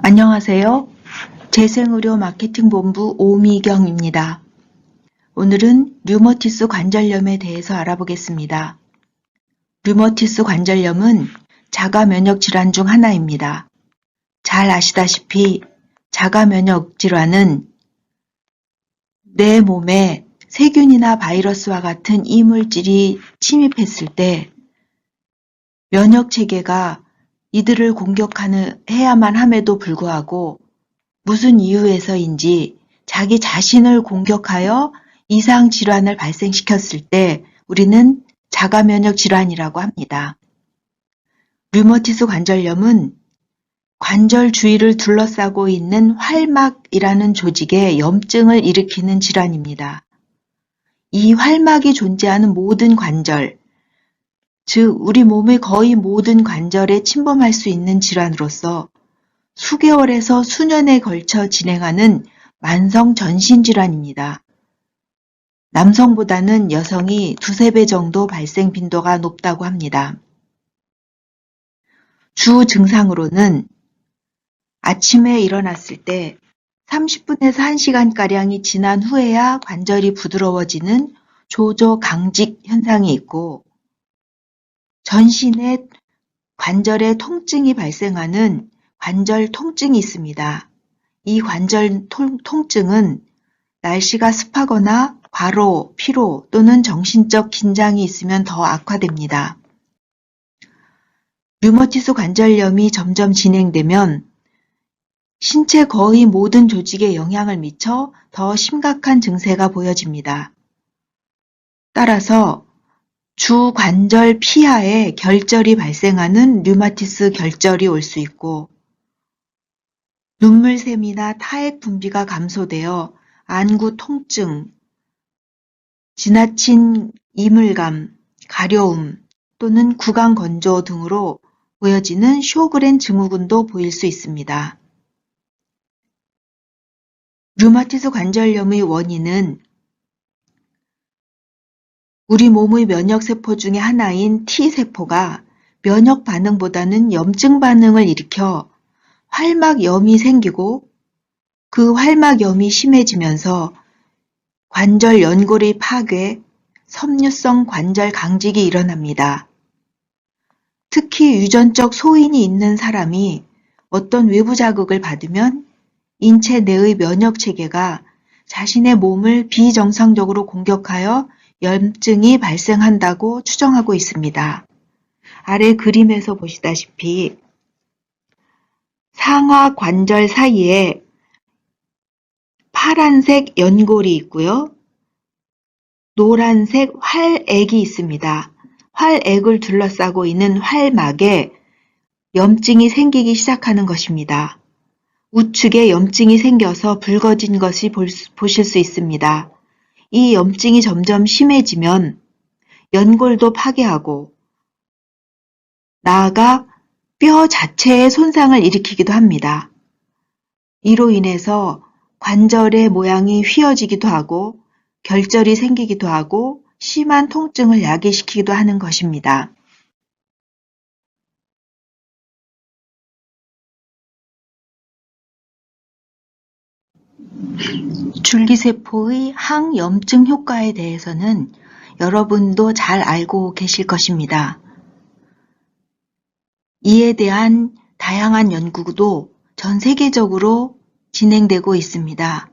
안녕하세요. 재생의료 마케팅본부 오미경입니다. 오늘은 류머티스 관절염에 대해서 알아보겠습니다. 류머티스 관절염은 자가 면역 질환 중 하나입니다. 잘 아시다시피 자가 면역 질환은 내 몸에 세균이나 바이러스와 같은 이물질이 침입했을 때 면역 체계가 이들을 공격해야만 함에도 불구하고 무슨 이유에서인지 자기 자신을 공격하여 이상 질환을 발생시켰을 때 우리는 자가 면역 질환이라고 합니다. 류머티스 관절염은 관절 주위를 둘러싸고 있는 활막이라는 조직에 염증을 일으키는 질환입니다. 이 활막이 존재하는 모든 관절, 즉 우리 몸의 거의 모든 관절에 침범할 수 있는 질환으로서 수개월에서 수년에 걸쳐 진행하는 만성 전신질환입니다. 남성보다는 여성이 2~3배 정도 발생 빈도가 높다고 합니다. 주 증상으로는 아침에 일어났을 때 30분에서 1시간가량이 지난 후에야 관절이 부드러워지는 조조강직 현상이 있고 전신에 관절에 통증이 발생하는 관절 통증이 있습니다. 이 관절 통증은 날씨가 습하거나 과로, 피로 또는 정신적 긴장이 있으면 더 악화됩니다. 류머티스 관절염이 점점 진행되면 신체 거의 모든 조직에 영향을 미쳐 더 심각한 증세가 보여집니다. 따라서 주 관절 피하에 결절이 발생하는 류마티스 결절이 올 수 있고 눈물샘이나 타액 분비가 감소되어 안구 통증, 지나친 이물감, 가려움 또는 구강 건조 등으로 보여지는 쇼그렌 증후군도 보일 수 있습니다. 류마티스 관절염의 원인은 우리 몸의 면역세포 중의 하나인 T세포가 면역 반응보다는 염증 반응을 일으켜 활막염이 생기고 그 활막염이 심해지면서 관절 연골의 파괴, 섬유성 관절 강직이 일어납니다. 특히 유전적 소인이 있는 사람이 어떤 외부 자극을 받으면 인체 내의 면역 체계가 자신의 몸을 비정상적으로 공격하여 염증이 발생한다고 추정하고 있습니다. 아래 그림에서 보시다시피 상하 관절 사이에 파란색 연골이 있고요. 노란색 활액이 있습니다. 활액을 둘러싸고 있는 활막에 염증이 생기기 시작하는 것입니다. 우측에 염증이 생겨서 붉어진 것이 보실 수 있습니다. 이 염증이 점점 심해지면 연골도 파괴하고 나아가 뼈 자체에 손상을 일으키기도 합니다. 이로 인해서 관절의 모양이 휘어지기도 하고 결절이 생기기도 하고 심한 통증을 야기시키기도 하는 것입니다. 줄기세포의 항염증 효과에 대해서는 여러분도 잘 알고 계실 것입니다. 이에 대한 다양한 연구도 전 세계적으로 진행되고 있습니다.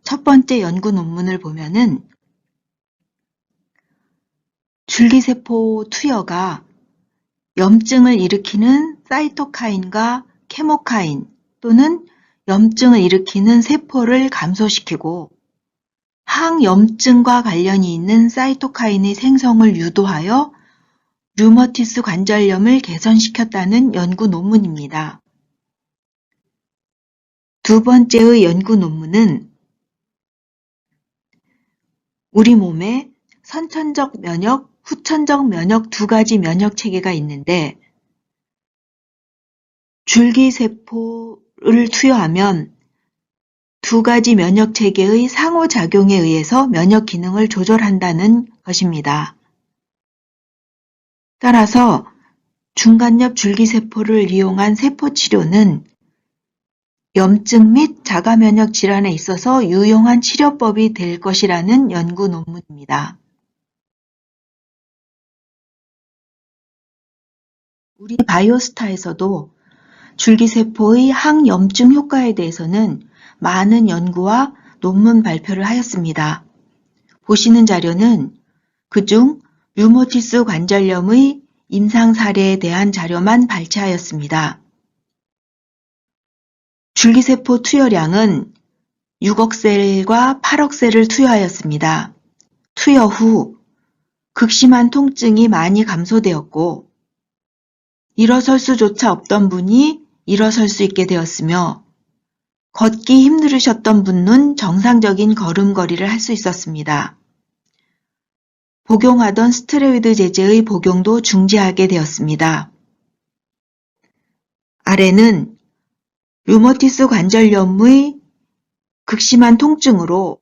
첫 번째 연구 논문을 보면은 줄기세포 투여가 염증을 일으키는 사이토카인과 케모카인 또는 염증을 일으키는 세포를 감소시키고 항염증과 관련이 있는 사이토카인의 생성을 유도하여 류머티스 관절염을 개선시켰다는 연구 논문입니다. 두 번째의 연구 논문은 우리 몸에 선천적 면역, 후천적 면역 두 가지 면역 체계가 있는데 줄기세포를 투여하면 두 가지 면역 체계의 상호작용에 의해서 면역 기능을 조절한다는 것입니다. 따라서 중간엽 줄기세포를 이용한 세포 치료는 염증 및 자가면역 질환에 있어서 유용한 치료법이 될 것이라는 연구 논문입니다. 우리 바이오스타에서도 줄기세포의 항염증 효과에 대해서는 많은 연구와 논문 발표를 하였습니다. 보시는 자료는 그중 류마티스 관절염의 임상 사례에 대한 자료만 발췌하였습니다. 줄기세포 투여량은 6억 셀과 8억 셀을 투여하였습니다. 투여 후 극심한 통증이 많이 감소되었고 일어설 수조차 없던 분이 일어설 수 있게 되었으며 걷기 힘들으셨던 분은 정상적인 걸음걸이를 할 수 있었습니다. 복용하던 스테로이드 제제의 복용도 중지하게 되었습니다. 아래는 류마티스 관절염의 극심한 통증으로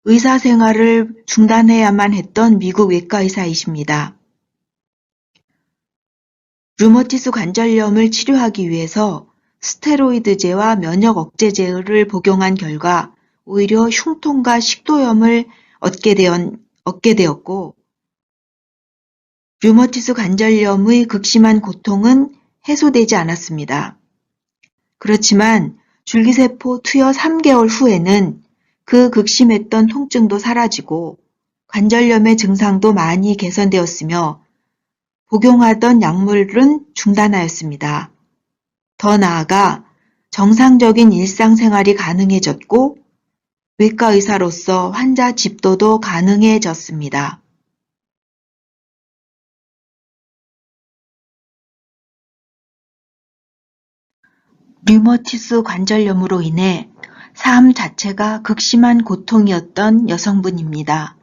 의사생활을 중단해야만 했던 미국 외과의사이십니다. 류마티스 관절염을 치료하기 위해서 스테로이드제와 면역 억제제를 복용한 결과 오히려 흉통과 식도염을 얻게 되었고 류마티스 관절염의 극심한 고통은 해소되지 않았습니다. 그렇지만 줄기세포 투여 3개월 후에는 그 극심했던 통증도 사라지고 관절염의 증상도 많이 개선되었으며 복용하던 약물은 중단하였습니다. 더 나아가 정상적인 일상생활이 가능해졌고 외과 의사로서 환자 집도도 가능해졌습니다. 류마티스 관절염으로 인해 삶 자체가 극심한 고통이었던 여성분입니다.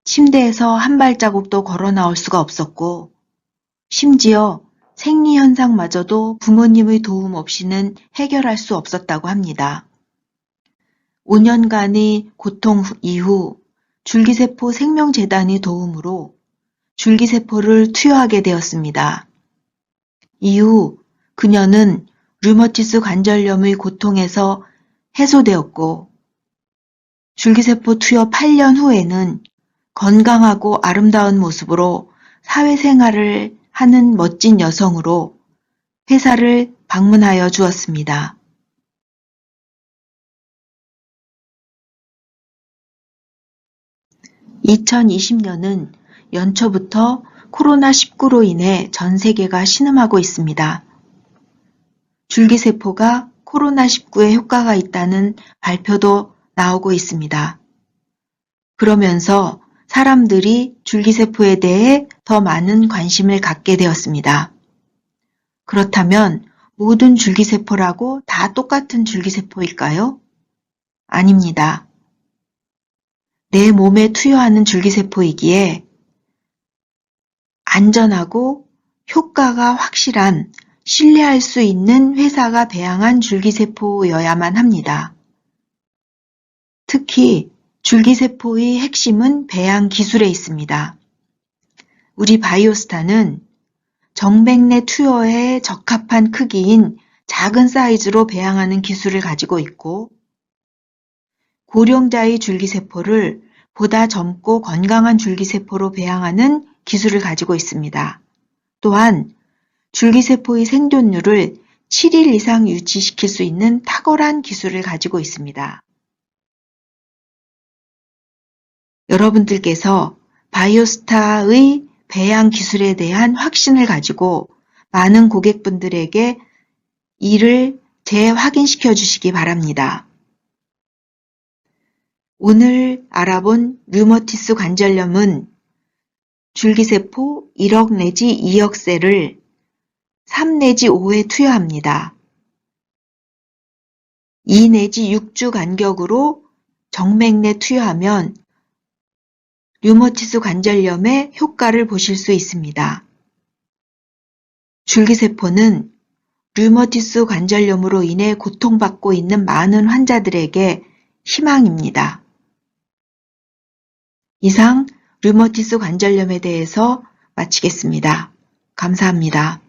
침대에서 한 발자국도 걸어 나올 수가 없었고 심지어 생리현상마저도 부모님의 도움 없이는 해결할 수 없었다고 합니다. 5년간의 고통 이후 줄기세포 생명재단의 도움으로 줄기세포를 투여하게 되었습니다. 이후 그녀는 류마티스 관절염의 고통에서 해소되었고 줄기세포 투여 8년 후에는 건강하고 아름다운 모습으로 사회생활을 하는 멋진 여성으로 회사를 방문하여 주었습니다. (2020년은) 연초부터 코로나19로 인해 전 세계가 신음하고 있습니다. 줄기세포가 코로나19에 효과가 있다는 발표도 나오고 있습니다. 그러면서 사람들이 줄기세포에 대해 더 많은 관심을 갖게 되었습니다. 그렇다면 모든 줄기세포라고 다 똑같은 줄기세포일까요? 아닙니다. 내 몸에 투여하는 줄기세포이기에 안전하고 효과가 확실한 신뢰할 수 있는 회사가 배양한 줄기세포여야만 합니다. 특히 줄기세포의 핵심은 배양 기술에 있습니다. 우리 바이오스타는 정맥 내 투여에 적합한 크기인 작은 사이즈로 배양하는 기술을 가지고 있고 고령자의 줄기세포를 보다 젊고 건강한 줄기세포로 배양하는 기술을 가지고 있습니다. 또한 줄기세포의 생존율을 7일 이상 유지시킬 수 있는 탁월한 기술을 가지고 있습니다. 여러분들께서 바이오스타의 배양 기술에 대한 확신을 가지고 많은 고객분들에게 이를 재확인시켜 주시기 바랍니다. 오늘 알아본 류마티스 관절염은 줄기세포 1억 내지 2억 셀을 3 내지 5회 투여합니다. 2 내지 6주 간격으로 정맥 내 투여하면 류마티스 관절염의 효과를 보실 수 있습니다. 줄기세포는 류마티스 관절염으로 인해 고통받고 있는 많은 환자들에게 희망입니다. 이상 류마티스 관절염에 대해서 마치겠습니다. 감사합니다.